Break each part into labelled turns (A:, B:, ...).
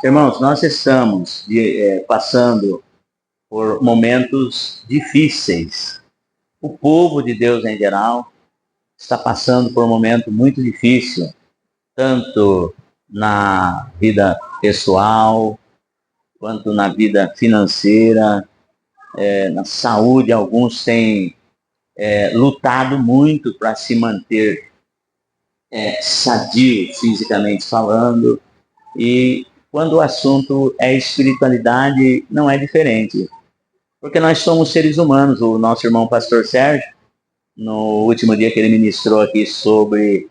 A: Irmãos, nós estamos passando por momentos difíceis. O povo de Deus em geral está passando por um momento muito difícil, tanto na vida pessoal, quanto na vida financeira, na saúde. Alguns têm lutado muito para se manter sadio, fisicamente falando, e quando o assunto é espiritualidade, não é diferente. Porque nós somos seres humanos. O nosso irmão pastor Sérgio, no último dia que ele ministrou aqui sobre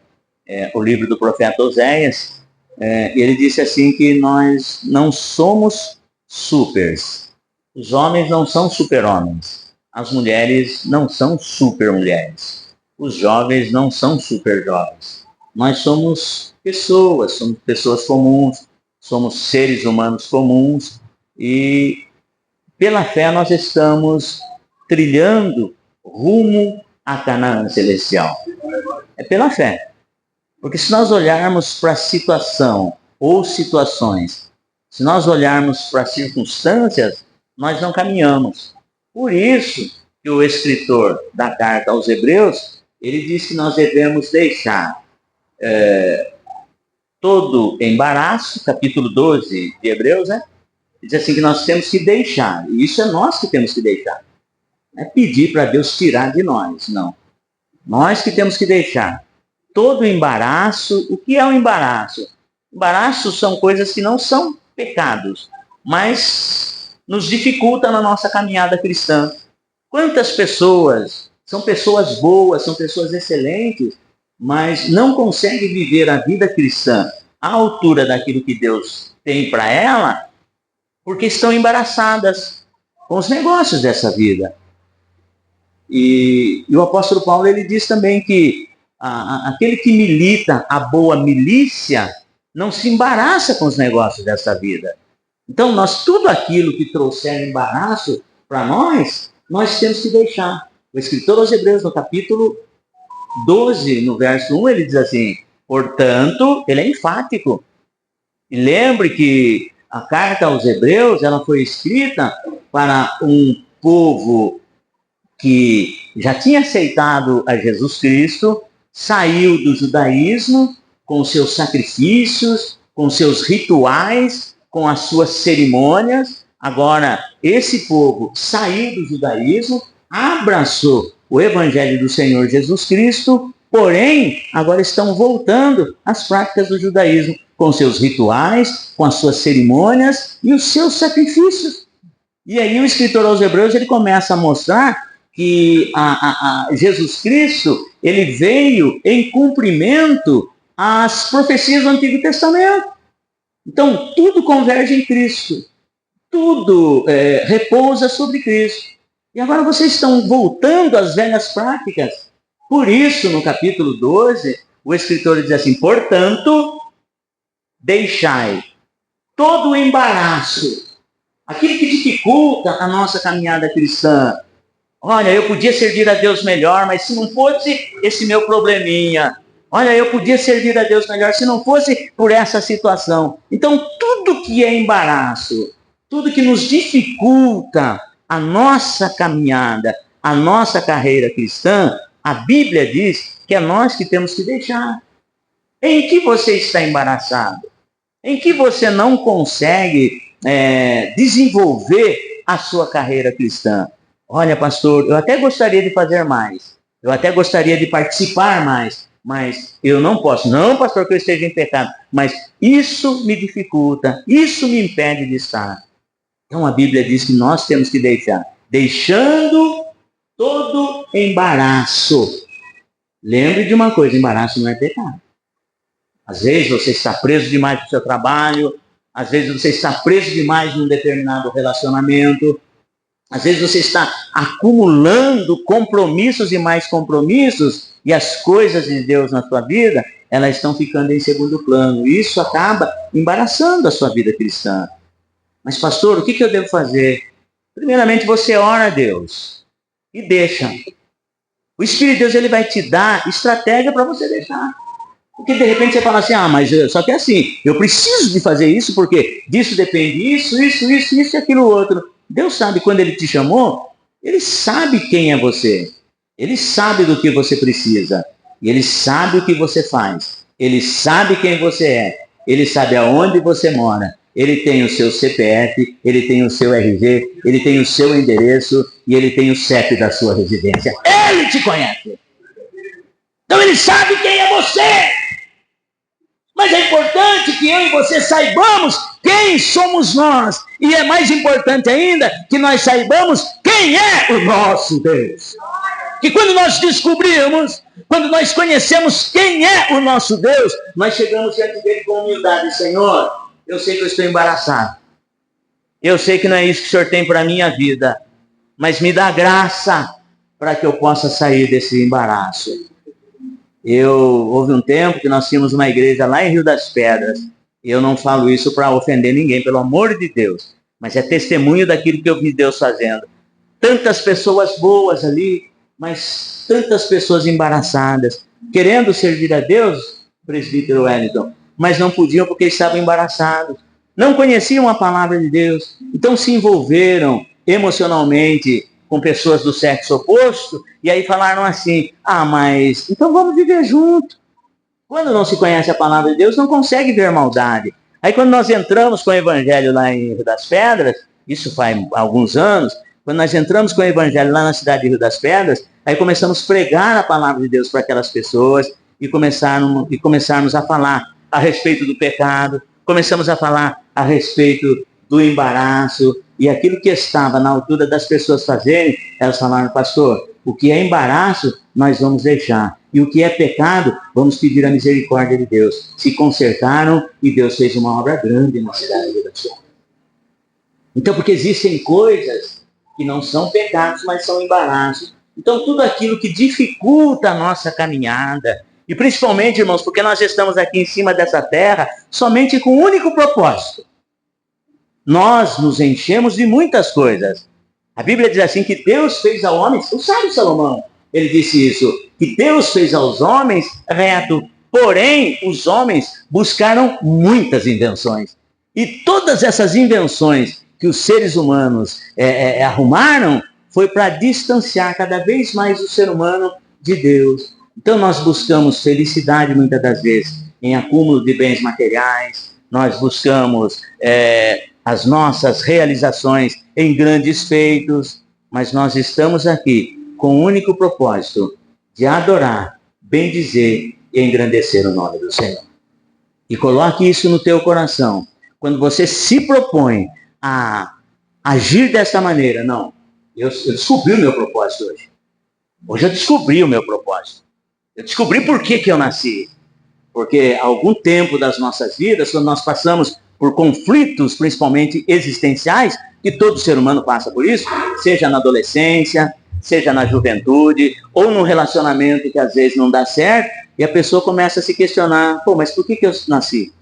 A: o livro do profeta Oséias, ele disse assim que nós não somos supers. Os homens não são super-homens. As mulheres não são super-mulheres. Os jovens não são super-jovens. Nós somos pessoas comuns, somos seres humanos comuns, e pela fé nós estamos trilhando rumo a Canaã celestial. É pela fé. Porque se nós olharmos para a situação ou situações, se nós olharmos para as circunstâncias, nós não caminhamos. Por isso que o escritor da carta aos Hebreus, ele diz que nós devemos deixar todo embaraço, capítulo 12 de Hebreus, né? Diz assim que nós temos que deixar, e isso é nós que temos que deixar. Não é pedir para Deus tirar de nós, não. Nós que temos que deixar todo embaraço. O que é o embaraço? Embaraço são coisas que não são pecados, mas nos dificultam na nossa caminhada cristã. Quantas pessoas são pessoas boas, são pessoas excelentes, mas não conseguem viver a vida cristã à altura daquilo que Deus tem para ela, porque estão embaraçadas com os negócios dessa vida. E o apóstolo Paulo, ele diz também que aquele que milita a boa milícia não se embaraça com os negócios dessa vida. Então, tudo aquilo que trouxer embaraço para nós temos que deixar. O escritor aos Hebreus, no capítulo 12, no verso 1, ele diz assim: portanto, ele é enfático. E lembre que a carta aos Hebreus, ela foi escrita para um povo que já tinha aceitado a Jesus Cristo, saiu do judaísmo com seus sacrifícios, com seus rituais, com as suas cerimônias. Agora, esse povo saiu do judaísmo, abraçou o evangelho do Senhor Jesus Cristo, porém, agora estão voltando às práticas do judaísmo, com seus rituais, com as suas cerimônias e os seus sacrifícios. E aí o escritor aos Hebreus, ele começa a mostrar que Jesus Cristo, ele veio em cumprimento às profecias do Antigo Testamento. Então, tudo converge em Cristo. Tudo repousa sobre Cristo. E agora vocês estão voltando às velhas práticas. Por isso, no capítulo 12, o escritor diz assim: portanto, deixai todo o embaraço, aquilo que dificulta a nossa caminhada cristã. Olha, eu podia servir a Deus melhor, mas se não fosse esse meu probleminha. Olha, eu podia servir a Deus melhor se não fosse por essa situação. Então, tudo que é embaraço, tudo que nos dificulta a nossa caminhada, a nossa carreira cristã, a Bíblia diz que é nós que temos que deixar. Em que você está embaraçado? Em que você não consegue desenvolver a sua carreira cristã? Olha, pastor, eu até gostaria de fazer mais. Eu até gostaria de participar mais. Mas eu não posso. Não, pastor, que eu esteja em pecado. Mas isso me dificulta. Isso me impede de estar. Então a Bíblia diz que nós temos que deixar. Deixando todo embaraço. Lembre de uma coisa, embaraço não é pecado. Às vezes você está preso demais no seu trabalho. Às vezes você está preso demais num determinado relacionamento. Às vezes você está acumulando compromissos e mais compromissos, e as coisas de Deus na sua vida, elas estão ficando em segundo plano. E isso acaba embaraçando a sua vida cristã. Mas, pastor, o que eu devo fazer? Primeiramente, você ora a Deus e deixa. O Espírito de Deus, ele vai te dar estratégia para você deixar. Porque de repente você fala assim, mas só que é assim, eu preciso de fazer isso porque disso depende isso e aquilo outro. Deus sabe quando Ele te chamou, Ele sabe quem é você. Ele sabe do que você precisa. E Ele sabe o que você faz. Ele sabe quem você é. Ele sabe aonde você mora. Ele tem o seu CPF, Ele tem o seu RG, Ele tem o seu endereço e Ele tem o CEP da sua residência. Ele te conhece. Então Ele sabe quem é você. Mas é importante que eu e você saibamos quem somos nós. E é mais importante ainda que nós saibamos quem é o nosso Deus. Que quando nós descobrirmos, quando nós conhecemos quem é o nosso Deus, nós chegamos diante dele com humildade. Senhor, eu sei que eu estou embaraçado. Eu sei que não é isso que o Senhor tem para a minha vida. Mas me dá graça para que eu possa sair desse embaraço. Houve um tempo que nós tínhamos uma igreja lá em Rio das Pedras. E eu não falo isso para ofender ninguém, pelo amor de Deus. Mas é testemunho daquilo que eu vi Deus fazendo. Tantas pessoas boas ali, mas tantas pessoas embaraçadas, querendo servir a Deus, presbítero Wellington, mas não podiam porque estavam embaraçados. Não conheciam a palavra de Deus. Então se envolveram emocionalmente com pessoas do sexo oposto, e aí falaram assim, mas então vamos viver junto. Quando não se conhece a palavra de Deus, não consegue ver maldade. Aí quando nós entramos com o evangelho lá em Rio das Pedras, isso faz alguns anos, quando nós entramos com o evangelho lá na cidade de Rio das Pedras, aí começamos a pregar a palavra de Deus para aquelas pessoas, e começarmos a falar a respeito do pecado, começamos a falar a respeito do embaraço, e aquilo que estava na altura das pessoas fazerem, elas falaram, pastor, o que é embaraço, nós vamos deixar. E o que é pecado, vamos pedir a misericórdia de Deus. Se consertaram e Deus fez uma obra grande na cidade de Deus. Então, porque existem coisas que não são pecados, mas são embaraços. Então, tudo aquilo que dificulta a nossa caminhada, e principalmente, irmãos, porque nós estamos aqui em cima dessa terra somente com um único propósito. Nós nos enchemos de muitas coisas. A Bíblia diz assim que Deus fez ao homem, o sábio Salomão, ele disse isso, que Deus fez aos homens reto, porém os homens buscaram muitas invenções. E todas essas invenções que os seres humanos arrumaram foi para distanciar cada vez mais o ser humano de Deus. Então nós buscamos felicidade muitas das vezes em acúmulo de bens materiais, nós buscamos as nossas realizações em grandes feitos, mas nós estamos aqui com o único propósito de adorar, bendizer e engrandecer o nome do Senhor. E coloque isso no teu coração. Quando você se propõe a agir dessa maneira, não, eu descobri o meu propósito hoje. Hoje eu descobri o meu propósito. Eu descobri por que eu nasci. Porque há algum tempo das nossas vidas, quando nós passamos por conflitos, principalmente existenciais, que todo ser humano passa por isso, seja na adolescência, seja na juventude, ou num relacionamento que às vezes não dá certo, e a pessoa começa a se questionar, mas por que eu nasci?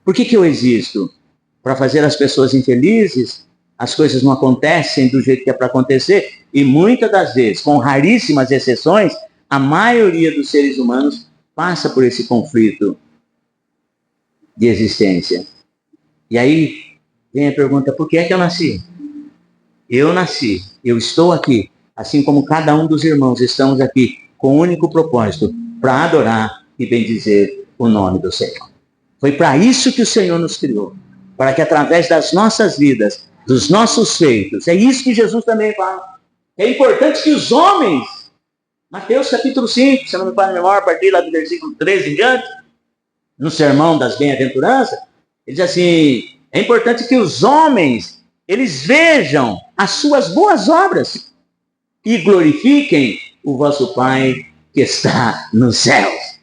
A: Por que eu existo? Para fazer as pessoas infelizes? As coisas não acontecem do jeito que é para acontecer, e muitas das vezes, com raríssimas exceções, a maioria dos seres humanos passa por esse conflito de existência. E aí vem a pergunta, por que é que eu nasci? Eu nasci, eu estou aqui, assim como cada um dos irmãos estamos aqui, com o único propósito, para adorar e bendizer o nome do Senhor. Foi para isso que o Senhor nos criou, para que através das nossas vidas, dos nossos feitos, é isso que Jesus também fala. É importante que os homens, Mateus capítulo 5, se não me falha a memória, a partir lá do versículo 13 em diante, no sermão das bem-aventuranças, ele diz assim, é importante que os homens, eles vejam as suas boas obras e glorifiquem o vosso Pai que está nos céus.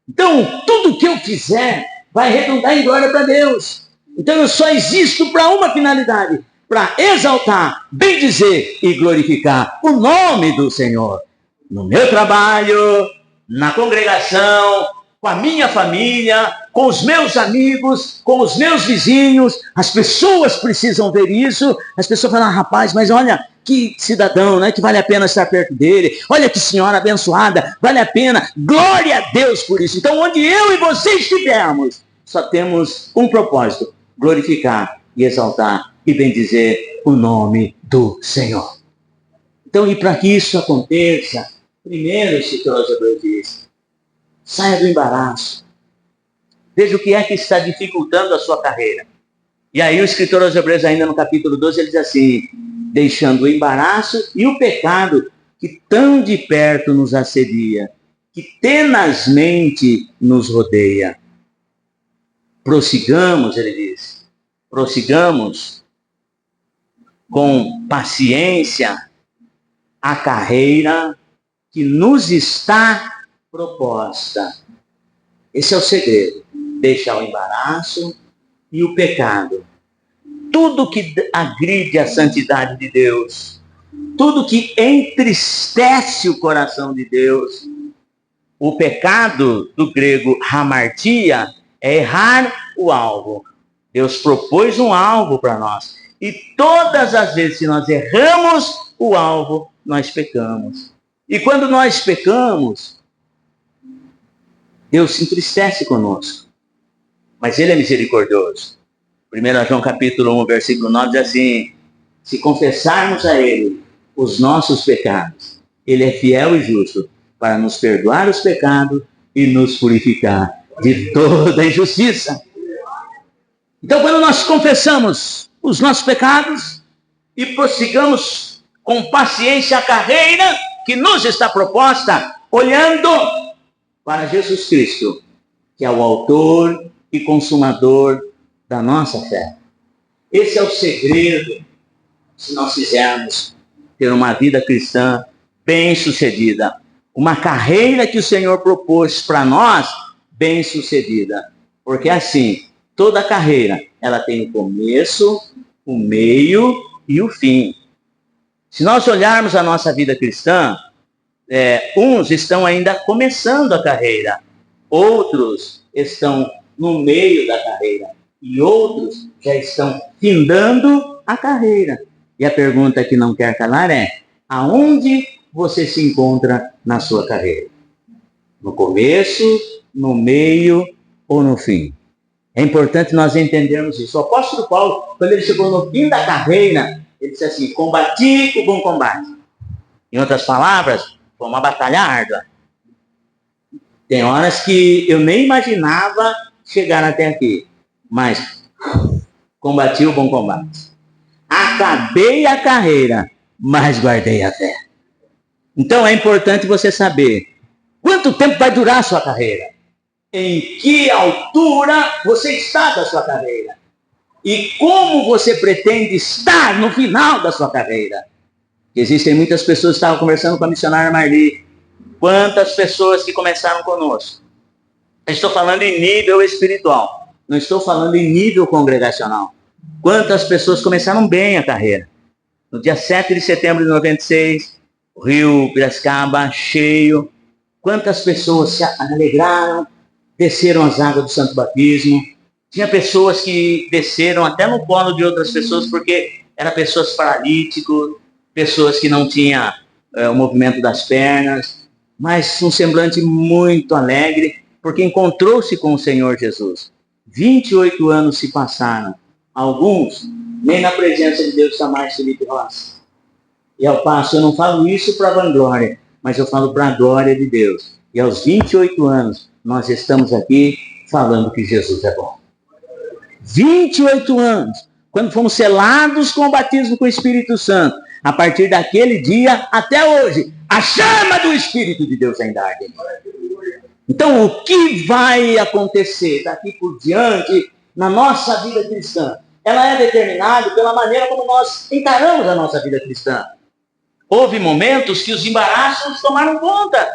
A: Então, tudo que eu fizer vai redundar em glória para Deus. Então, eu só existo para uma finalidade, para exaltar, bendizer e glorificar o nome do Senhor. No meu trabalho, na congregação, com a minha família, com os meus amigos, com os meus vizinhos. As pessoas precisam ver isso. As pessoas falam, rapaz, mas olha que cidadão, né, que vale a pena estar perto dele. Olha que senhora abençoada, vale a pena. Glória a Deus por isso. Então, onde eu e você estivermos, só temos um propósito: glorificar e exaltar e bendizer o nome do Senhor. Então, e para que isso aconteça, primeiro, o escritor aos Hebreus diz, saia do embaraço. Veja o que é que está dificultando a sua carreira. E aí o escritor aos Hebreus, ainda no capítulo 12, ele diz assim, deixando o embaraço e o pecado que tão de perto nos assedia, que tenazmente nos rodeia. Prossigamos, ele diz, prossigamos com paciência a carreira que nos está proposta. Esse é o segredo. Deixar o embaraço e o pecado. Tudo que agride a santidade de Deus, tudo que entristece o coração de Deus. O pecado, do grego hamartia, é errar o alvo. Deus propôs um alvo para nós. E todas as vezes que nós erramos o alvo, nós pecamos. E quando nós pecamos, Deus se entristece conosco. Mas Ele é misericordioso. 1 João capítulo 1, versículo 9 diz assim, se confessarmos a Ele os nossos pecados, Ele é fiel e justo para nos perdoar os pecados e nos purificar de toda injustiça. Então, quando nós confessamos os nossos pecados e prossigamos com paciência a carreira que nos está proposta, olhando para Jesus Cristo, que é o autor e consumador da nossa fé. Esse é o segredo, se nós quisermos ter uma vida cristã bem-sucedida. Uma carreira que o Senhor propôs para nós, bem-sucedida. Porque assim, toda carreira, ela tem o começo, o meio e o fim. Se nós olharmos a nossa vida cristã, uns estão ainda começando a carreira, outros estão no meio da carreira e outros já estão findando a carreira. E a pergunta que não quer calar é, aonde você se encontra na sua carreira? No começo, no meio ou no fim? É importante nós entendermos isso. O apóstolo Paulo, quando ele chegou no fim da carreira, ele disse assim, combati o bom combate. Em outras palavras, foi uma batalha árdua. Tem horas que eu nem imaginava chegar até aqui, mas combati o bom combate. Acabei a carreira, mas guardei a fé. Então é importante você saber quanto tempo vai durar a sua carreira. Em que altura você está da sua carreira. E como você pretende estar no final da sua carreira. Existem muitas pessoas, estavam conversando com a missionária Marli. Quantas pessoas que começaram conosco. Eu estou falando em nível espiritual. Não estou falando em nível congregacional. Quantas pessoas começaram bem a carreira. No dia 7 de setembro de 96, o Rio Piracicaba cheio. Quantas pessoas se alegraram, desceram as águas do Santo Batismo. Tinha pessoas que desceram até no colo de outras pessoas, porque eram pessoas paralíticas, pessoas que não tinham o movimento das pernas, mas um semblante muito alegre, porque encontrou-se com o Senhor Jesus. 28 anos se passaram. Alguns, nem na presença de Deus está mais Felipe Rossi. E ao passo, eu não falo isso para vanglória, mas eu falo para a glória de Deus. E aos 28 anos, nós estamos aqui falando que Jesus é bom. 28 anos, quando fomos selados com o batismo com o Espírito Santo, a partir daquele dia até hoje, a chama do Espírito de Deus ainda arde. Então, o que vai acontecer daqui por diante na nossa vida cristã? Ela é determinada pela maneira como nós encaramos a nossa vida cristã. Houve momentos que os embaraços tomaram conta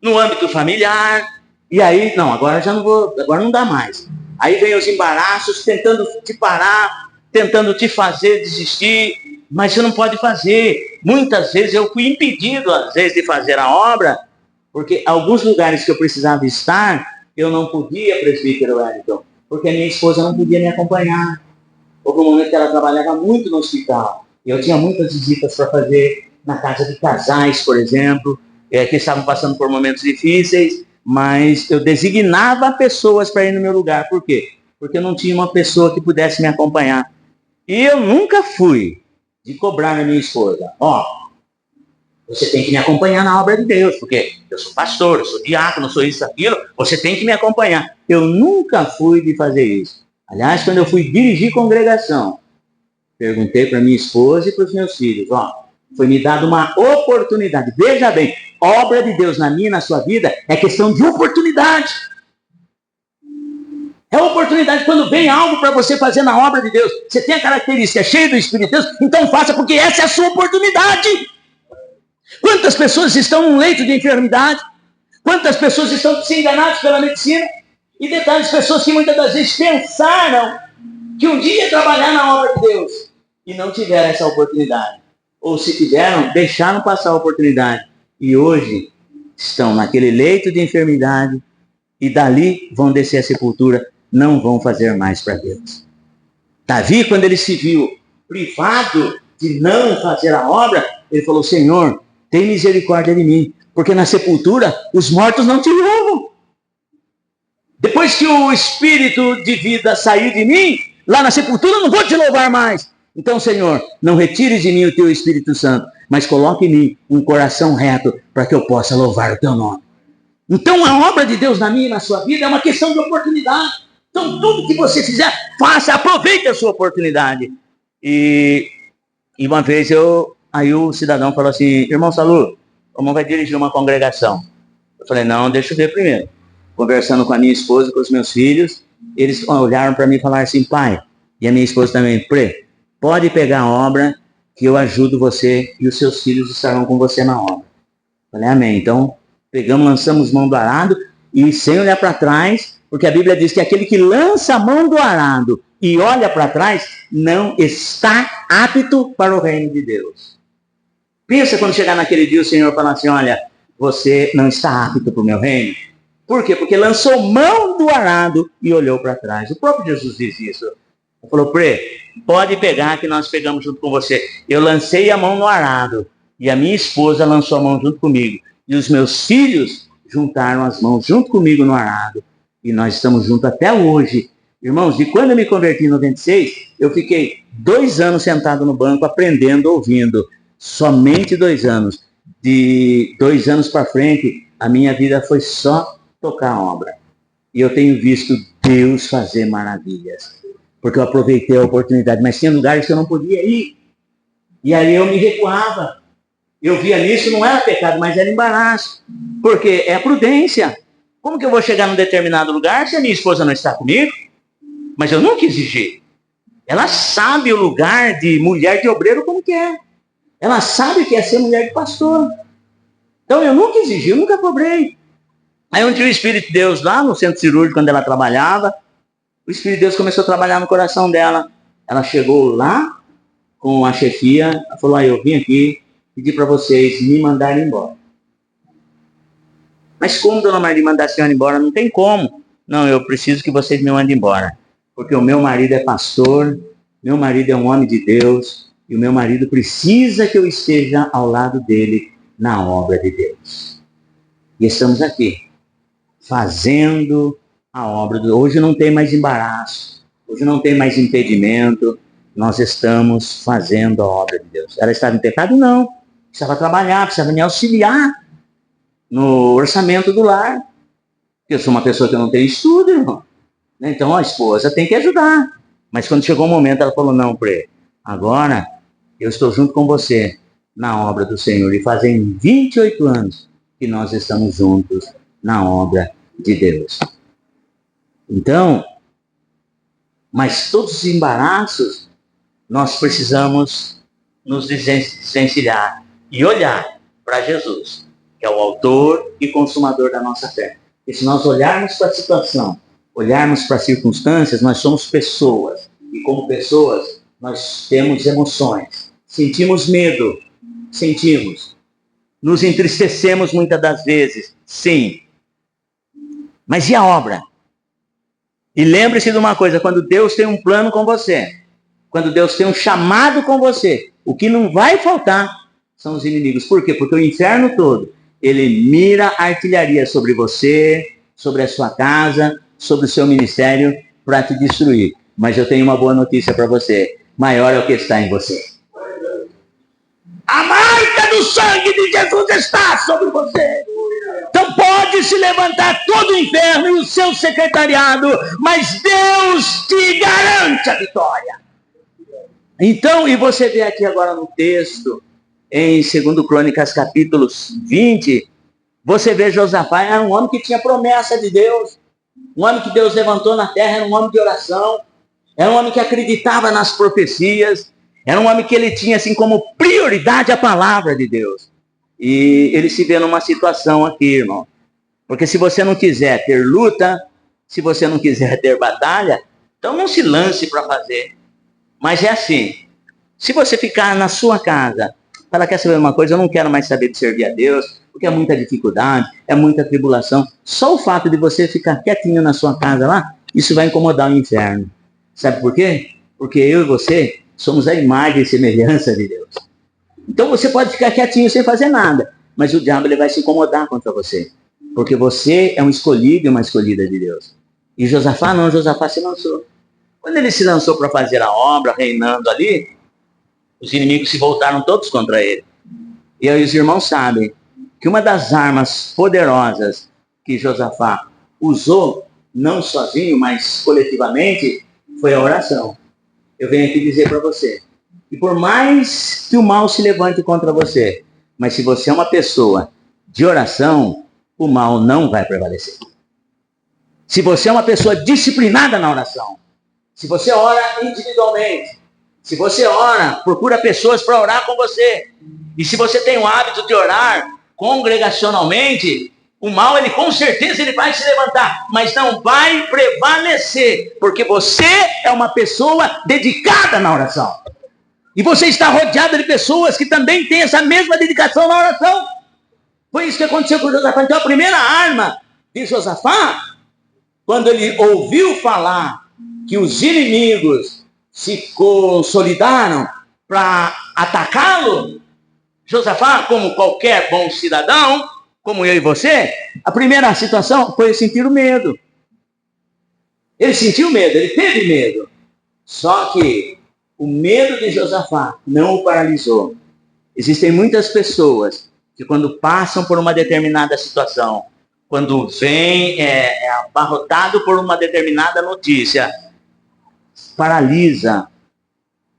A: no âmbito familiar. E aí, não, agora já não vou, agora não dá mais. Aí vem os embaraços tentando te parar, tentando te fazer desistir, mas você não pode fazer. Muitas vezes eu fui impedido, às vezes, de fazer a obra, porque alguns lugares que eu precisava estar, eu não podia, presbítero Wellington, porque a minha esposa não podia me acompanhar. Houve um momento que ela trabalhava muito no hospital. Eu tinha muitas visitas para fazer na casa de casais, por exemplo, que estavam passando por momentos difíceis, mas eu designava pessoas para ir no meu lugar. Por quê? Porque eu não tinha uma pessoa que pudesse me acompanhar. E eu nunca fui de cobrar na minha esposa. Você tem que me acompanhar na obra de Deus, porque eu sou pastor, eu sou diácono, eu sou isso, aquilo, você tem que me acompanhar. Eu nunca fui de fazer isso. Aliás, quando eu fui dirigir congregação, perguntei para minha esposa e para os meus filhos, foi me dada uma oportunidade. Veja bem, obra de Deus na minha e na sua vida é questão de oportunidade. É oportunidade quando vem algo para você fazer na obra de Deus. Você tem a característica, é cheio do Espírito de Deus, então faça, porque essa é a sua oportunidade. Quantas pessoas estão num leito de enfermidade? Quantas pessoas estão se enganadas pela medicina? E detalhes, pessoas que muitas das vezes pensaram que um dia ia trabalhar na obra de Deus e não tiveram essa oportunidade. Ou se tiveram, deixaram passar a oportunidade. E hoje estão naquele leito de enfermidade e dali vão descer à sepultura, não vão fazer mais para Deus. Davi, quando ele se viu privado de não fazer a obra, ele falou, Senhor, tem misericórdia de mim, porque na sepultura os mortos não te louvam. Depois que o espírito de vida sair de mim, lá na sepultura eu não vou te louvar mais. Então, Senhor, não retire de mim o teu Espírito Santo, mas coloque em mim um coração reto para que eu possa louvar o teu nome. Então, a obra de Deus na minha e na sua vida é uma questão de oportunidade. Então, tudo que você fizer, faça, aproveite a sua oportunidade. E uma vez aí o cidadão falou assim, irmão Salu, o irmão vai dirigir uma congregação. Eu falei, não, deixa eu ver primeiro. Conversando com a minha esposa, com os meus filhos, eles olharam para mim e falaram assim, pai, e a minha esposa também, pode pegar a obra que eu ajudo você e os seus filhos estarão com você na obra. Eu falei, amém. Então, pegamos, lançamos mão do arado e sem olhar para trás, porque a Bíblia diz que aquele que lança a mão do arado e olha para trás, não está apto para o reino de Deus. Pensa quando chegar naquele dia o Senhor falar assim, olha, você não está apto para o meu reino. Por quê? Porque lançou mão do arado e olhou para trás. O próprio Jesus diz isso. Ele falou, pode pegar que nós pegamos junto com você. Eu lancei a mão no arado e a minha esposa lançou a mão junto comigo. E os meus filhos juntaram as mãos junto comigo no arado. E nós estamos juntos até hoje. Irmãos, de quando eu me converti em 96, eu fiquei 2 anos sentado no banco aprendendo, ouvindo. Somente 2 anos. De 2 anos para frente, a minha vida foi só tocar a obra. E eu tenho visto Deus fazer maravilhas. Porque eu aproveitei a oportunidade. Mas tinha lugares que eu não podia ir. E aí eu me recuava. Eu via nisso, não era pecado, mas era embaraço. Porque é a prudência. Como que eu vou chegar num determinado lugar se a minha esposa não está comigo? Mas eu nunca exigi. Ela sabe o lugar de mulher de obreiro como que é. Ela sabe que é ser mulher de pastor. Então eu nunca exigi, eu nunca cobrei. Aí um dia o Espírito de Deus, lá no centro cirúrgico, quando ela trabalhava, o Espírito de Deus começou a trabalhar no coração dela. Ela chegou lá com a chefia, ela falou, eu vim aqui pedir para vocês me mandarem embora. Mas como, dona Maria, mandar a senhora embora? Não tem como. Não, eu preciso que vocês me mandem embora. Porque o meu marido é pastor, meu marido é um homem de Deus, e o meu marido precisa que eu esteja ao lado dele na obra de Deus. E estamos aqui, fazendo a obra de Deus. Hoje não tem mais embaraço, hoje não tem mais impedimento, nós estamos fazendo a obra de Deus. Ela estava em pecado? Não. Precisava trabalhar, precisava me auxiliar no orçamento do lar. Eu sou uma pessoa que não tem estudo, irmão. Então a esposa tem que ajudar. Mas quando chegou o momento, ela falou, não, agora eu estou junto com você na obra do Senhor. E fazem 28 anos que nós estamos juntos na obra de Deus. Então, mas todos os embaraços, nós precisamos nos desvencilhar e olhar para Jesus, que é o autor e consumador da nossa fé. E se nós olharmos para a situação, olharmos para as circunstâncias, nós somos pessoas. E como pessoas, nós temos emoções. Sentimos medo. Sentimos. Nos entristecemos muitas das vezes. Sim. Mas e a obra? E lembre-se de uma coisa, quando Deus tem um plano com você, quando Deus tem um chamado com você, o que não vai faltar são os inimigos. Por quê? Porque o inferno todo, ele mira a artilharia sobre você, sobre a sua casa, sobre o seu ministério, para te destruir. Mas eu tenho uma boa notícia para você. Maior é o que está em você. A marca do sangue de Jesus está sobre você. Então pode se levantar todo o inferno e o seu secretariado, mas Deus te garante a vitória. Então, e você vê aqui agora no texto, em 2 Crônicas capítulo 20, você vê Josafá, era um homem que tinha promessa de Deus, um homem que Deus levantou na terra, era um homem de oração, era um homem que acreditava nas profecias, era um homem que ele tinha assim como prioridade a palavra de Deus. E ele se vê numa situação aqui, irmão. Porque se você não quiser ter luta, se você não quiser ter batalha, então não se lance para fazer. Mas é assim, se você ficar na sua casa, falar, quer saber uma coisa, eu não quero mais saber de servir a Deus, porque é muita dificuldade, é muita tribulação. Só o fato de você ficar quietinho na sua casa lá, isso vai incomodar o inferno. Sabe por quê? Porque eu e você somos a imagem e semelhança de Deus. Então você pode ficar quietinho sem fazer nada, mas o diabo ele vai se incomodar contra você, porque você é um escolhido e uma escolhida de Deus. E Josafá não, Josafá se lançou. Quando ele se lançou para fazer a obra, reinando ali, os inimigos se voltaram todos contra ele. E aí os irmãos sabem que uma das armas poderosas que Josafá usou, não sozinho, mas coletivamente, foi a oração. Eu venho aqui dizer para você, que por mais que o mal se levante contra você, mas se você é uma pessoa de oração, o mal não vai prevalecer. Se você é uma pessoa disciplinada na oração, se você ora individualmente, se você ora, procura pessoas para orar com você, e se você tem o hábito de orar congregacionalmente, o mal, ele com certeza ele vai se levantar, mas não vai prevalecer, porque você é uma pessoa dedicada na oração. E você está rodeado de pessoas que também têm essa mesma dedicação na oração. Foi isso que aconteceu com Josafá. Então a primeira arma de Josafá, quando ele ouviu falar que os inimigos se consolidaram para atacá-lo, Josafá, como qualquer bom cidadão, como eu e você, a primeira situação foi sentir o medo. Ele sentiu medo, ele teve medo. Só que o medo de Josafá não o paralisou. Existem muitas pessoas que quando passam por uma determinada situação, quando vem abarrotado por uma determinada notícia, paralisa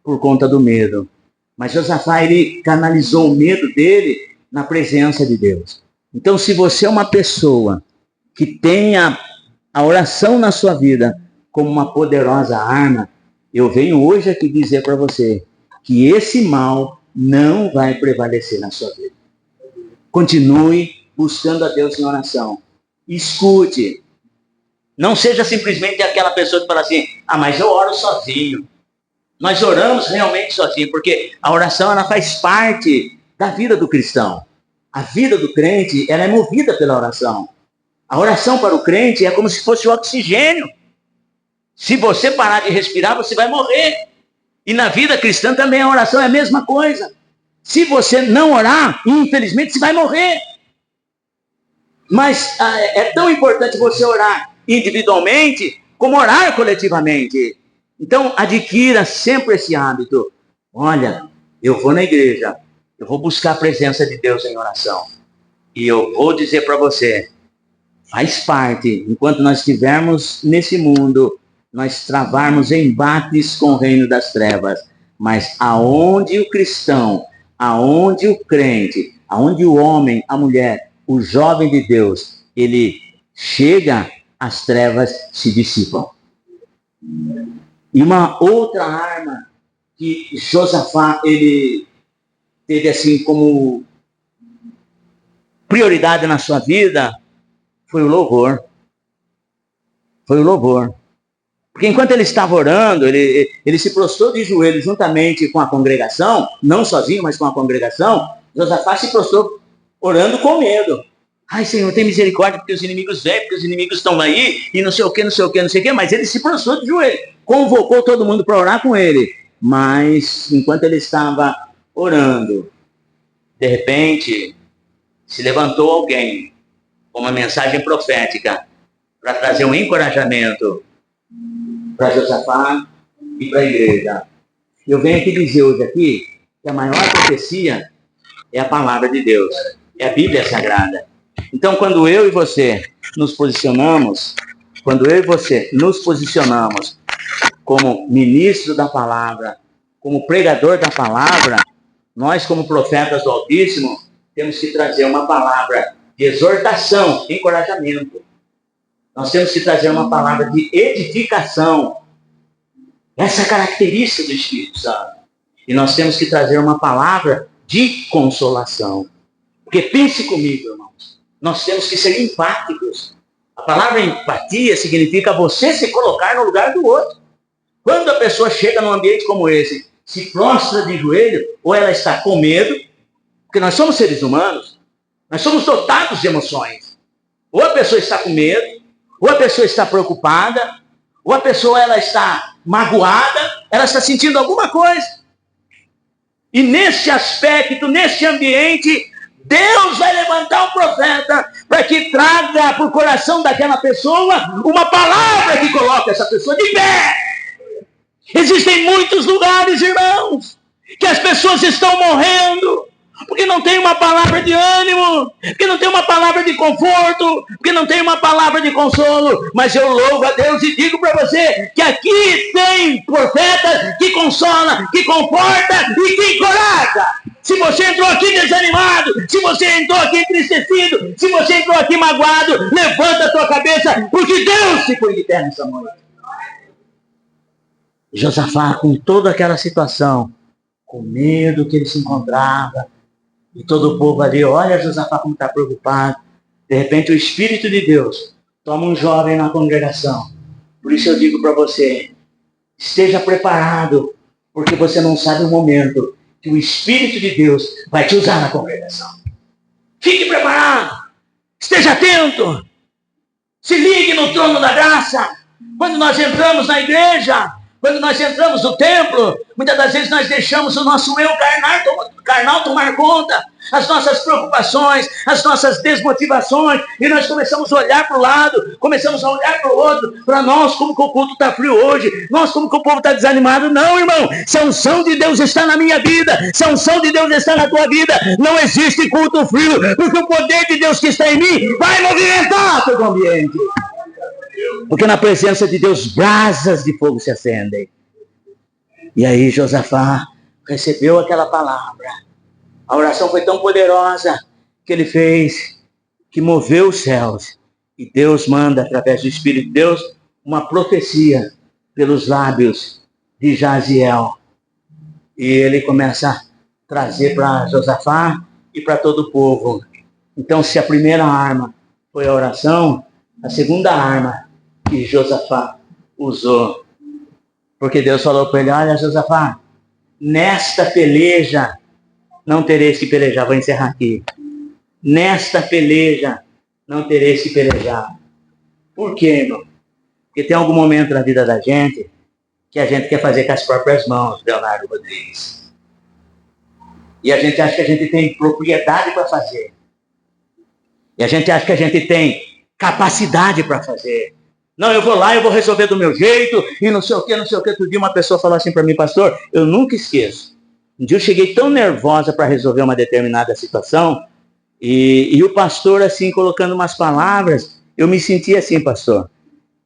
A: por conta do medo. Mas Josafá, ele canalizou o medo dele na presença de Deus. Então, se você é uma pessoa que tenha a oração na sua vida como uma poderosa arma, eu venho hoje aqui dizer para você que esse mal não vai prevalecer na sua vida. Continue buscando a Deus em oração. Escute. Não seja simplesmente aquela pessoa que fala assim, mas eu oro sozinho. Nós oramos realmente sozinho, porque a oração ela faz parte da vida do cristão. A vida do crente ela é movida pela oração. A oração para o crente é como se fosse o oxigênio. Se você parar de respirar, você vai morrer. E na vida cristã também a oração é a mesma coisa. Se você não orar, infelizmente você vai morrer. Mas é tão importante você orar individualmente como orar coletivamente. Então adquira sempre esse hábito. Olha, eu vou na igreja, eu vou buscar a presença de Deus em oração. E eu vou dizer para você, faz parte, enquanto nós estivermos nesse mundo, nós travarmos embates com o reino das trevas. Mas aonde o cristão, aonde o crente, aonde o homem, a mulher, o jovem de Deus, ele chega, as trevas se dissipam. E uma outra arma que Josafá, ele teve assim como prioridade na sua vida, foi o louvor. Foi o louvor. Porque enquanto ele estava orando, ele se prostrou de joelhos juntamente com a congregação, não sozinho, mas com a congregação. Josafá se prostrou orando com medo. Ai, Senhor, tem misericórdia porque os inimigos vêm, porque os inimigos estão aí, e não sei o que, não sei o que, não sei o que, mas ele se prostrou de joelho, convocou todo mundo para orar com ele. Mas, enquanto ele estava orando, de repente, se levantou alguém com uma mensagem profética para trazer um encorajamento para Josafá e para a igreja. Eu venho aqui dizer hoje aqui que a maior profecia é a palavra de Deus, é a Bíblia Sagrada. Então, quando eu e você nos posicionamos como ministro da palavra, como pregador da palavra, nós, como profetas do Altíssimo, temos que trazer uma palavra de exortação, de encorajamento. Nós temos que trazer uma palavra de edificação. Essa é a característica do Espírito Santo. E nós temos que trazer uma palavra de consolação. Porque pense comigo, irmãos, nós temos que ser empáticos. A palavra empatia significa você se colocar no lugar do outro. Quando a pessoa chega num ambiente como esse, se prostra de joelho, ou ela está com medo, porque nós somos seres humanos, nós somos dotados de emoções. Ou a pessoa está com medo, ou a pessoa está preocupada, ou a pessoa ela está magoada, ela está sentindo alguma coisa. E nesse aspecto, nesse ambiente, Deus vai levantar um profeta para que traga para o coração daquela pessoa uma palavra que coloque essa pessoa de pé. Existem muitos lugares, irmãos, que as pessoas estão morrendo porque não tem uma palavra de ânimo, porque não tem uma palavra de conforto, porque não tem uma palavra de consolo. Mas eu louvo a Deus e digo para você que aqui tem profetas que consola, que conforta e que encoraja. Se você entrou aqui desanimado, se você entrou aqui entristecido, se você entrou aqui magoado, levanta a tua cabeça, porque Deus te põe de pé nessa noite. Josafá, com toda aquela situação, com medo que ele se encontrava, e todo o povo ali, olha Josafá como está preocupado. De repente o Espírito de Deus toma um jovem na congregação. Por isso eu digo para você, esteja preparado, porque você não sabe o momento que o Espírito de Deus vai te usar na congregação. Fique preparado, esteja atento, se ligue no trono da graça. Quando nós entramos na igreja, quando nós entramos no templo, muitas das vezes nós deixamos o nosso eu carnal tomar conta, as nossas preocupações, as nossas desmotivações, e nós começamos a olhar para o lado, começamos a olhar para o outro, para nós, como que o culto está frio hoje, nós, como que o povo está desanimado. Não, irmão, se a unção de Deus está na minha vida, se a unção de Deus está na tua vida, não existe culto frio, porque o poder de Deus que está em mim vai movimentar todo o ambiente. Porque na presença de Deus, brasas de fogo se acendem. E aí Josafá recebeu aquela palavra. A oração foi tão poderosa que ele fez, que moveu os céus. E Deus manda, através do Espírito de Deus, uma profecia pelos lábios de Jaziel. E ele começa a trazer para Josafá e para todo o povo. Então, se a primeira arma foi a oração, a segunda arma que Josafá usou, porque Deus falou para ele, olha Josafá, nesta peleja não tereis que pelejar. Vou encerrar aqui. Nesta peleja não tereis que pelejar. Por quê, irmão? Porque tem algum momento na vida da gente que a gente quer fazer com as próprias mãos, Leonardo Rodrigues. E a gente acha que a gente tem propriedade para fazer. E a gente acha que a gente tem capacidade para fazer. Não, eu vou lá, eu vou resolver do meu jeito, e não sei o que, não sei o que. Outro dia uma pessoa falou assim para mim, pastor, eu nunca esqueço. Um dia eu cheguei tão nervosa para resolver uma determinada situação, e o pastor, assim, colocando umas palavras, eu me senti assim, pastor,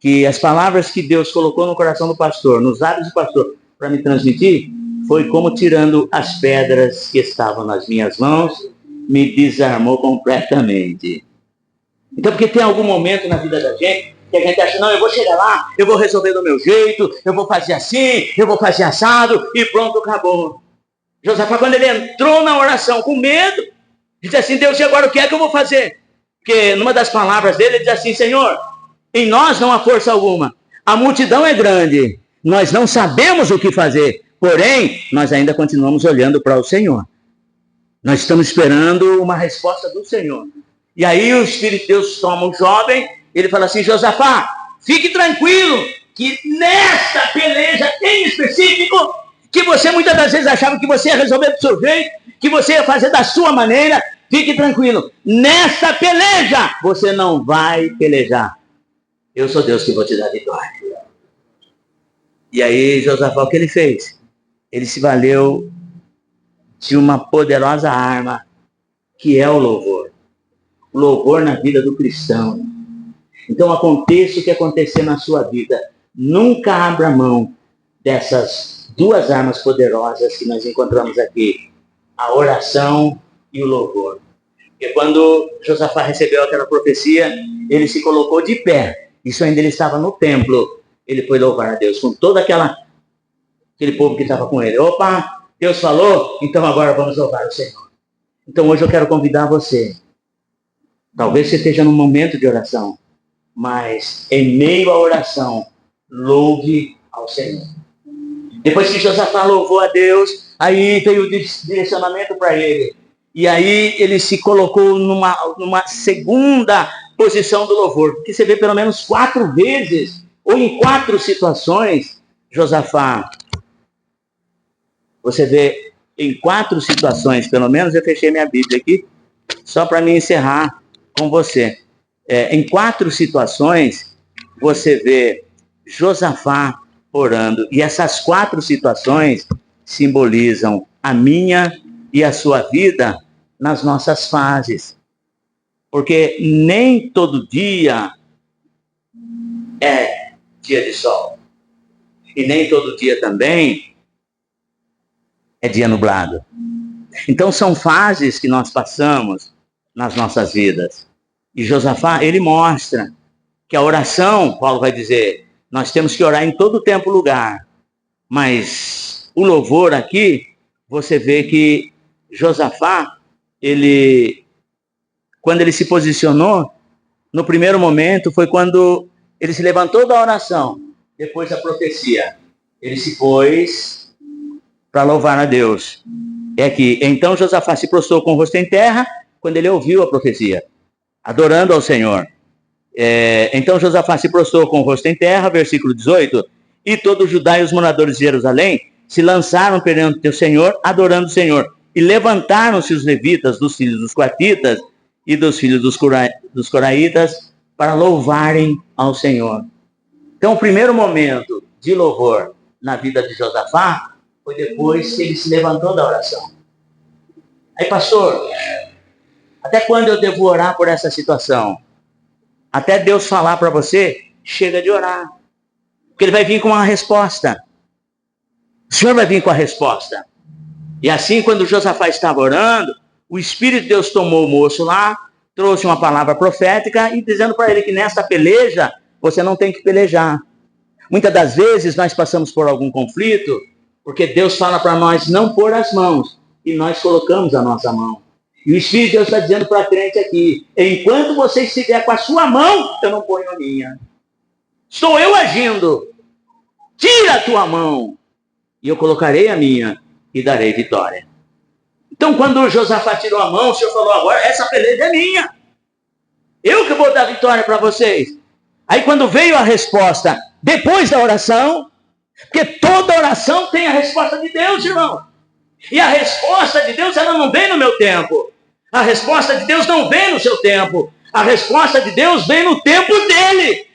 A: que as palavras que Deus colocou no coração do pastor, nos lábios do pastor, para me transmitir, foi como tirando as pedras que estavam nas minhas mãos, me desarmou completamente. Então, porque tem algum momento na vida da gente que a gente acha, não, eu vou chegar lá, eu vou resolver do meu jeito, eu vou fazer assim, eu vou fazer assado, e pronto, acabou. Josafá, quando ele entrou na oração com medo, disse assim, Deus, e agora o que é que eu vou fazer? Porque numa das palavras dele, ele diz assim, Senhor, em nós não há força alguma, a multidão é grande, nós não sabemos o que fazer, porém, nós ainda continuamos olhando para o Senhor. Nós estamos esperando uma resposta do Senhor. E aí o Espírito de Deus toma o jovem, ele fala assim: Josafá, fique tranquilo, que nesta peleja em específico, que você muitas das vezes achava que você ia resolver do seu jeito, que você ia fazer da sua maneira, fique tranquilo, nesta peleja você não vai pelejar. Eu sou Deus que vou te dar vitória. E aí Josafá, o que ele fez? Ele se valeu de uma poderosa arma, que é o louvor. O louvor na vida do cristão. Então aconteça o que acontecer na sua vida, nunca abra mão dessas duas armas poderosas que nós encontramos aqui, a oração e o louvor. Porque quando Josafá recebeu aquela profecia, ele se colocou de pé. Isso ainda ele estava no templo. Ele foi louvar a Deus com todo aquele povo que estava com ele. Opa, Deus falou, então agora vamos louvar o Senhor. Então hoje eu quero convidar você. Talvez você esteja num momento de oração, mas em meio à oração, louve ao Senhor. Depois que Josafá louvou a Deus, aí veio o direcionamento para ele. E aí ele se colocou numa segunda posição do louvor. Porque você vê pelo menos 4 vezes, ou em 4 situações, Josafá. Você vê em 4 situações, pelo menos eu fechei minha Bíblia aqui, só para me encerrar com você. Em 4 situações, você vê Josafá orando. E essas 4 situações simbolizam a minha e a sua vida nas nossas fases. Porque nem todo dia é dia de sol. E nem todo dia também é dia nublado. Então são fases que nós passamos nas nossas vidas. E Josafá, ele mostra que a oração, Paulo vai dizer, nós temos que orar em todo tempo e lugar. Mas o louvor aqui, você vê que Josafá, quando ele se posicionou, no primeiro momento foi quando ele se levantou da oração, depois da profecia. Ele se pôs para louvar a Deus. É que então Josafá se prostrou com o rosto em terra, quando ele ouviu a profecia, adorando ao Senhor. Então Josafá se prostrou com o rosto em terra, versículo 18, e todo Judá e os moradores de Jerusalém se lançaram perante o Senhor, adorando o Senhor. E levantaram-se os levitas dos filhos dos coatitas e dos filhos dos coraitas para louvarem ao Senhor. Então o primeiro momento de louvor na vida de Josafá foi depois que ele se levantou da oração. Aí, pastor, até quando eu devo orar por essa situação? Até Deus falar para você, chega de orar. Porque ele vai vir com uma resposta. O Senhor vai vir com a resposta. E assim, quando Josafá estava orando, o Espírito de Deus tomou o moço lá, trouxe uma palavra profética e dizendo para ele que nessa peleja, você não tem que pelejar. Muitas das vezes nós passamos por algum conflito, porque Deus fala para nós não pôr as mãos, e nós colocamos a nossa mão. E o Espírito de Deus está dizendo para a crente aqui, enquanto você estiver com a sua mão, eu não ponho a minha. Estou eu agindo. Tira a tua mão, e eu colocarei a minha, e darei vitória. Então, quando Josafá tirou a mão, o Senhor falou, agora essa peleja é minha. Eu que vou dar vitória para vocês. Aí quando veio a resposta, depois da oração, porque toda oração tem a resposta de Deus, irmão. E a resposta de Deus, ela não vem no meu tempo. A resposta de Deus não vem no seu tempo. A resposta de Deus vem no tempo dele.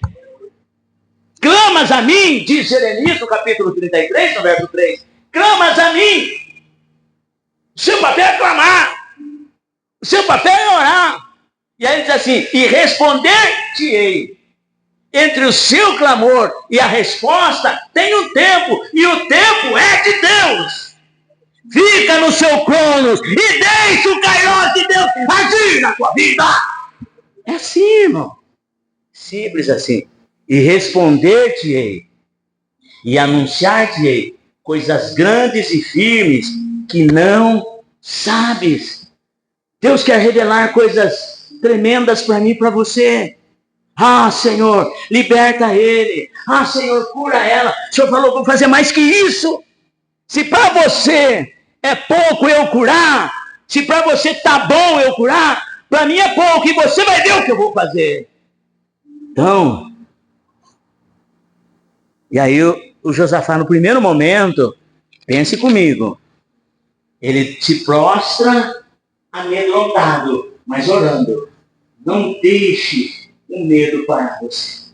A: Clamas a mim, diz Jeremias, no capítulo 33, no verso 3. Clamas a mim. O seu papel é clamar. O seu papel é orar. E aí ele diz assim, e responder-te-ei. Entre o seu clamor e a resposta tem um tempo. E o tempo é de Deus. Fica no seu cronos e deixa o Kairos de Deus agir na tua vida. É assim, irmão. Simples assim. E responder-te-ei. E anunciar-te-ei coisas grandes e firmes que não sabes. Deus quer revelar coisas tremendas para mim e para você. Ah, Senhor, liberta ele. Ah, Senhor, cura ela. O Senhor falou, vou fazer mais que isso. Se para você é pouco eu curar, se para você tá bom eu curar, Para mim é pouco e você vai ver o que eu vou fazer. Então, e aí o Josafá, no primeiro momento, pense comigo, ele se prostra amedrontado, mas orando. Não deixe o medo parar você.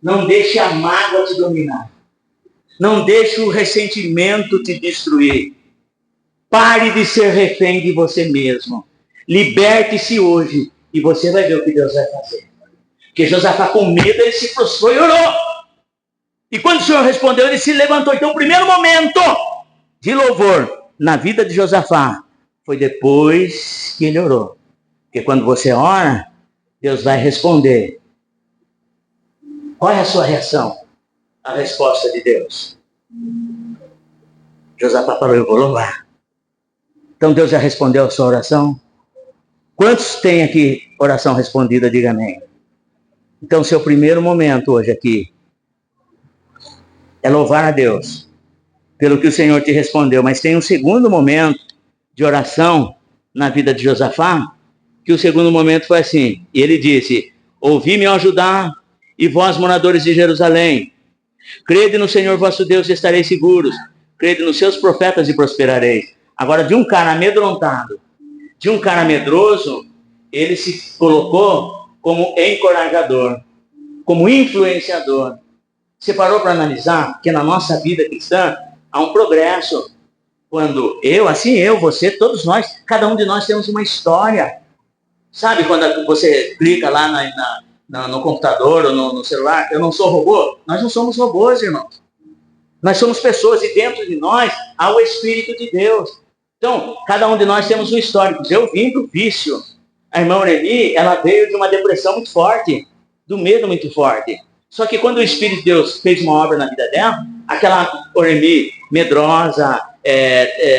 A: Não deixe a mágoa te dominar. Não deixe o ressentimento te destruir. Pare de ser refém de você mesmo. Liberte-se hoje e você vai ver o que Deus vai fazer. Porque Josafá, com medo, ele se prostrou e orou. E quando o Senhor respondeu, ele se levantou. Então, o primeiro momento de louvor na vida de Josafá foi depois que ele orou. Porque quando você ora, Deus vai responder. Qual é a sua reação? A resposta de Deus. Josafá falou, eu vou louvar. Então Deus já respondeu a sua oração? Quantos tem aqui oração respondida? Diga amém. Então seu primeiro momento hoje aqui é louvar a Deus pelo que o Senhor te respondeu. Mas tem um segundo momento de oração na vida de Josafá, que o segundo momento foi assim. E ele disse, ouvi-me, ó Judá, e vós, moradores de Jerusalém, crede no Senhor vosso Deus e estareis seguros. Crede nos seus profetas e prosperareis. Agora, de um cara amedrontado, de um cara medroso, ele se colocou como encorajador, como influenciador. Você parou para analisar que na nossa vida cristã há um progresso. Quando você, todos nós, cada um de nós temos uma história. Sabe quando você clica lá no computador ou no celular, eu não sou robô? Nós não somos robôs, irmãos. Nós somos pessoas e dentro de nós há o Espírito de Deus. Então, cada um de nós temos um histórico. Eu vim do vício. A irmã Oreli, ela veio de uma depressão muito forte, do medo muito forte. Só que quando o Espírito de Deus fez uma obra na vida dela, aquela Oreli medrosa,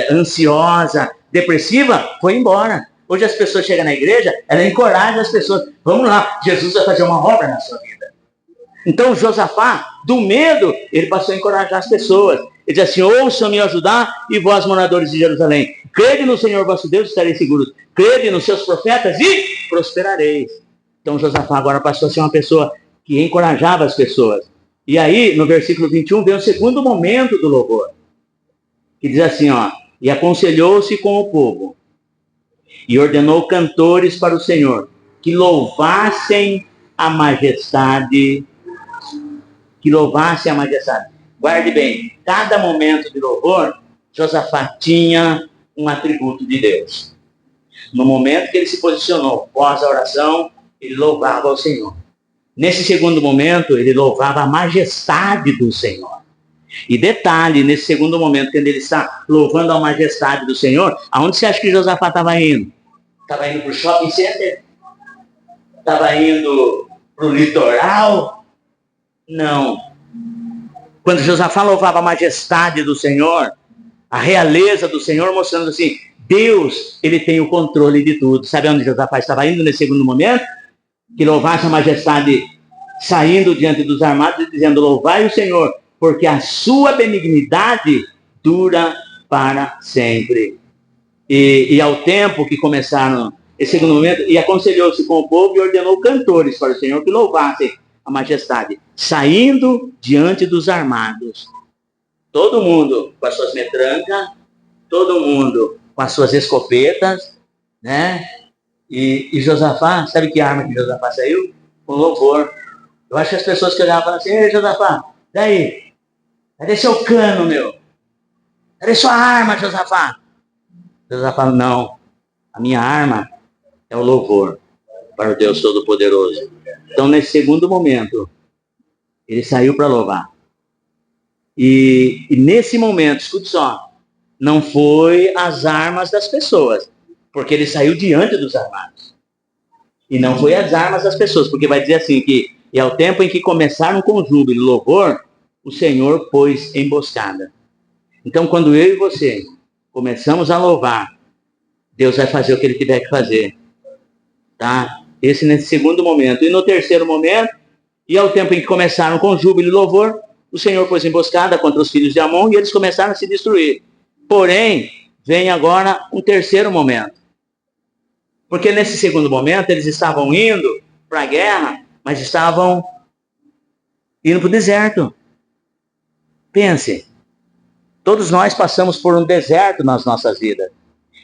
A: ansiosa, depressiva, foi embora. Hoje as pessoas chegam na igreja, ela encoraja as pessoas. Vamos lá, Jesus vai fazer uma obra na sua vida. Então Josafá, do medo, ele passou a encorajar as pessoas. Ele diz assim, ouçam-me ajudar e vós, moradores de Jerusalém. Crede no Senhor vosso Deus e estareis seguros. Crede nos seus profetas e prosperareis. Então Josafá agora passou a ser uma pessoa que encorajava as pessoas. E aí, no versículo 21, vem o segundo momento do louvor. Que diz assim, e aconselhou-se com o povo. E ordenou cantores para o Senhor, que louvassem a majestade. Que louvassem a majestade. Guarde bem, cada momento de louvor, Josafá tinha um atributo de Deus. No momento que ele se posicionou, após a oração, ele louvava ao Senhor. Nesse segundo momento, ele louvava a majestade do Senhor. E detalhe, nesse segundo momento, quando ele está louvando a majestade do Senhor, aonde você acha que Josafá estava indo? Estava indo para o shopping center? Estava indo para o litoral? Não. Quando Josafá louvava a majestade do Senhor, a realeza do Senhor, mostrando assim, Deus, ele tem o controle de tudo. Sabe onde Josafá estava indo nesse segundo momento? Que louvasse a majestade, saindo diante dos armados e dizendo, louvai o Senhor, porque a sua benignidade dura para sempre. E ao tempo que começaram esse segundo momento, e aconselhou-se com o povo e ordenou cantores para o Senhor que louvassem a majestade, saindo diante dos armados. Todo mundo com as suas metrancas, todo mundo com as suas escopetas, né? E Josafá, sabe que arma que Josafá saiu? Com louvor. Eu acho que as pessoas que olhavam falavam assim, ei Josafá, daí? Cadê seu cano, meu? Cadê sua arma, Josafá? Josafá, não. A minha arma é o louvor para o Deus Todo-Poderoso. Então, nesse segundo momento, ele saiu para louvar. E nesse momento, escute só, não foi as armas das pessoas, porque ele saiu diante dos armados. E não foi as armas das pessoas, porque vai dizer assim, que e ao tempo em que começaram com júbilo e louvor, o Senhor pôs emboscada. Então, quando eu e você começamos a louvar, Deus vai fazer o que ele tiver que fazer. Tá? Esse nesse segundo momento. E no terceiro momento, e ao tempo em que começaram com júbilo e louvor, o Senhor pôs emboscada contra os filhos de Amon e eles começaram a se destruir. Porém, vem agora um terceiro momento. Porque nesse segundo momento eles estavam indo para a guerra, mas estavam indo para o deserto. Pense, todos nós passamos por um deserto nas nossas vidas.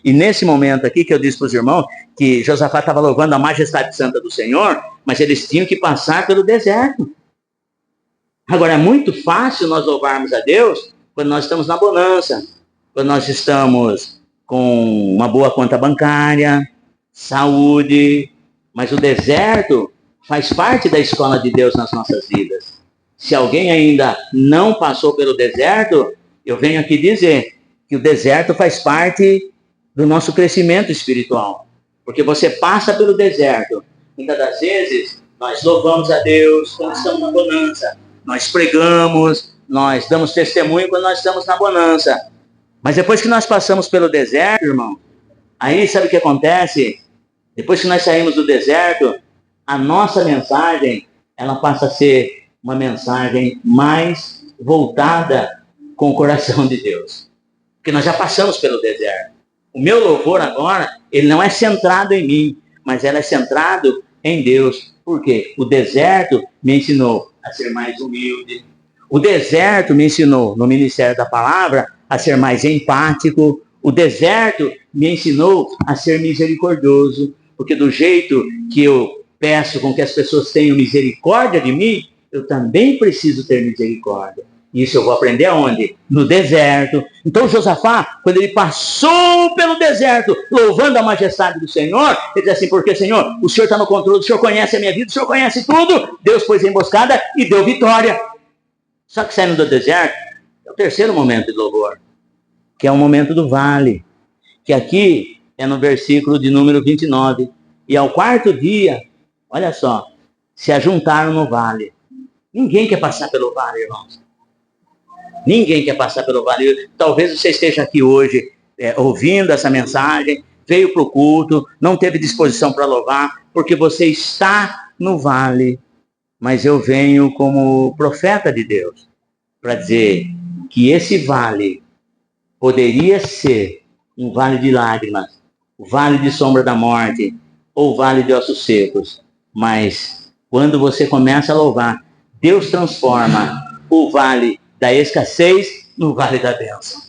A: E nesse momento aqui que eu disse para os irmãos que Josafá estava louvando a majestade santa do Senhor, mas eles tinham que passar pelo deserto. Agora, é muito fácil nós louvarmos a Deus quando nós estamos na bonança, quando nós estamos com uma boa conta bancária, saúde, mas o deserto faz parte da escola de Deus nas nossas vidas. Se alguém ainda não passou pelo deserto, eu venho aqui dizer que o deserto faz parte do nosso crescimento espiritual. Porque você passa pelo deserto. Muitas das vezes, nós louvamos a Deus quando estamos na bonança. Nós pregamos, nós damos testemunho quando nós estamos na bonança. Mas depois que nós passamos pelo deserto, irmão, aí sabe o que acontece? Depois que nós saímos do deserto, a nossa mensagem, ela passa a ser uma mensagem mais voltada com o coração de Deus. Porque nós já passamos pelo deserto. O meu louvor agora, ele não é centrado em mim, mas ele é centrado em Deus. Por quê? O deserto me ensinou a ser mais humilde. O deserto me ensinou, no ministério da palavra, a ser mais empático. O deserto me ensinou a ser misericordioso. Porque do jeito que eu peço com que as pessoas tenham misericórdia de mim, eu também preciso ter misericórdia. Isso eu vou aprender aonde? No deserto. Então Josafá, quando ele passou pelo deserto, louvando a majestade do Senhor, ele diz assim, porque Senhor, o Senhor está no controle, o Senhor conhece a minha vida, o Senhor conhece tudo. Deus pôs a emboscada e deu vitória. Só que saindo do deserto, é o terceiro momento de louvor, que é o momento do vale, que aqui é no versículo de número 29. E ao quarto dia, olha só, se ajuntaram no vale. Ninguém quer passar pelo vale, irmãos. Ninguém quer passar pelo vale. Talvez você esteja aqui hoje ouvindo essa mensagem, veio para o culto, não teve disposição para louvar, porque você está no vale. Mas eu venho como profeta de Deus para dizer que esse vale poderia ser um vale de lágrimas, o vale de sombra da morte, ou vale de ossos secos. Mas quando você começa a louvar, Deus transforma o vale da escassez no vale da bênção.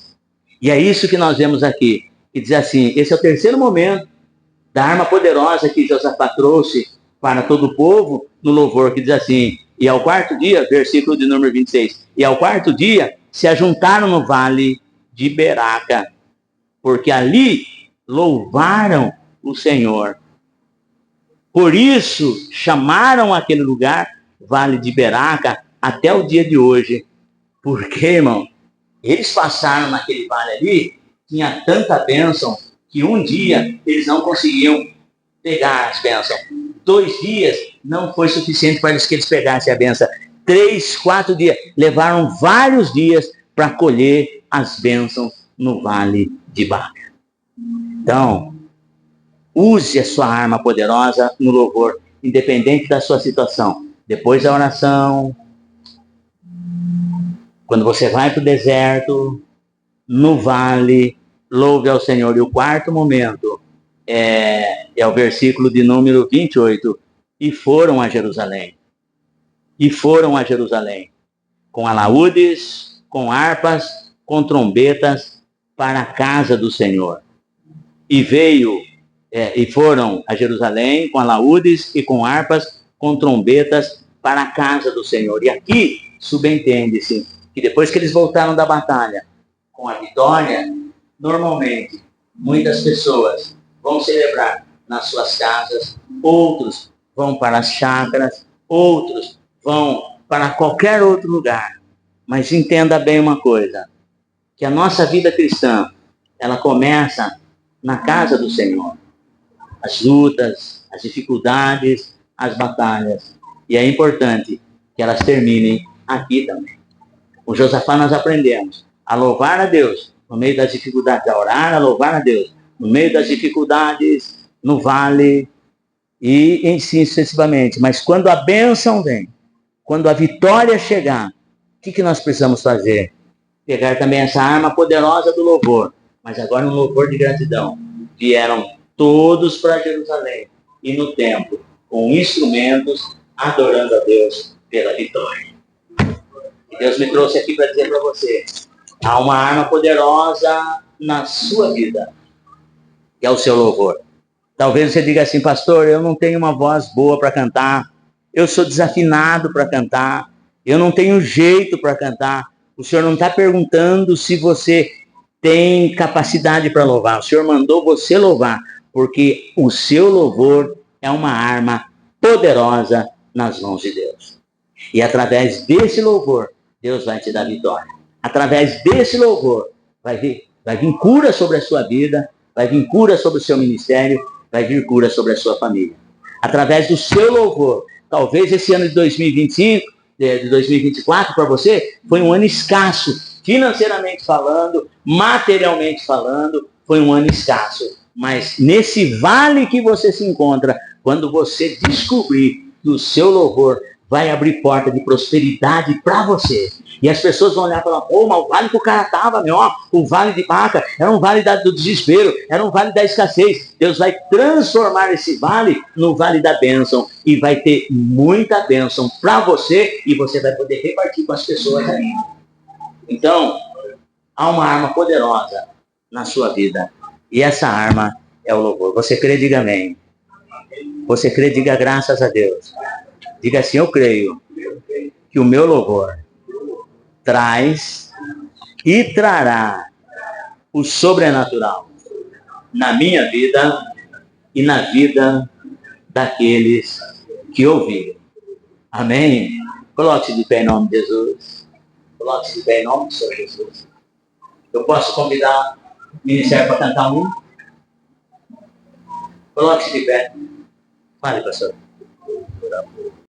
A: E é isso que nós vemos aqui. E diz assim, esse é o terceiro momento da arma poderosa que Josafá trouxe para todo o povo no louvor, que diz assim, e ao quarto dia, versículo de número 26, e ao quarto dia se ajuntaram no vale de Beraca, porque ali louvaram o Senhor. Por isso chamaram aquele lugar Vale de Beraca até o dia de hoje. Porque, irmão, eles passaram naquele vale ali, tinha tanta bênção, que um dia eles não conseguiam pegar as bênçãos. 2 dias não foi suficiente para que eles pegassem a bênção. 3, 4 dias. Levaram vários dias para colher as bênçãos no Vale de Baca. Então, use a sua arma poderosa no louvor, independente da sua situação. Depois da oração, quando você vai para o deserto, no vale, louve ao Senhor. E o quarto momento é o versículo de número 28. E foram a Jerusalém. E foram a Jerusalém. Com alaúdes, com harpas, com trombetas, para a casa do Senhor. E foram a Jerusalém com alaúdes e com harpas, com trombetas, para a casa do Senhor. E aqui subentende-se que depois que eles voltaram da batalha com a vitória, normalmente muitas pessoas vão celebrar nas suas casas, outros vão para as chácaras, outros vão para qualquer outro lugar. Mas entenda bem uma coisa, que a nossa vida cristã, ela começa na casa do Senhor. As lutas, as dificuldades, as batalhas. E é importante que elas terminem aqui também. Com Josafá nós aprendemos a louvar a Deus no meio das dificuldades, a orar, a louvar a Deus no meio das dificuldades, no vale e assim sucessivamente. Mas quando a bênção vem, quando a vitória chegar, o que nós precisamos fazer? Pegar também essa arma poderosa do louvor, mas agora um louvor de gratidão. Vieram todos para Jerusalém e no templo, com instrumentos, adorando a Deus pela vitória. E Deus me trouxe aqui para dizer para você, há uma arma poderosa na sua vida, que é o seu louvor. Talvez você diga assim, pastor, eu não tenho uma voz boa para cantar, eu sou desafinado para cantar, eu não tenho jeito para cantar. O Senhor não está perguntando se você tem capacidade para louvar, o Senhor mandou você louvar, porque o seu louvor é uma arma poderosa nas mãos de Deus. E através desse louvor, Deus vai te dar vitória. Através desse louvor, vai vir cura sobre a sua vida, vai vir cura sobre o seu ministério, vai vir cura sobre a sua família. Através do seu louvor, talvez esse ano de 2025, de 2024 para você, foi um ano escasso, financeiramente falando, materialmente falando, foi um ano escasso. Mas nesse vale que você se encontra, quando você descobrir que o seu louvor vai abrir porta de prosperidade para você. E as pessoas vão olhar e falar, mas o vale que o cara estava, o vale de Baca, era um vale do desespero, era um vale da escassez. Deus vai transformar esse vale no vale da bênção. E vai ter muita bênção para você e você vai poder repartir com as pessoas aí. Então, há uma arma poderosa na sua vida. E essa arma é o louvor. Você crê, diga amém. Você crê, diga graças a Deus. Diga assim, eu creio que o meu louvor traz e trará o sobrenatural na minha vida e na vida daqueles que ouviram. Amém? Coloque-se de pé em nome de Jesus. Coloque-se de pé em nome do Senhor Jesus. Eu posso convidar o ministério para cantar um? Coloque-se de pé. Fale, pastor.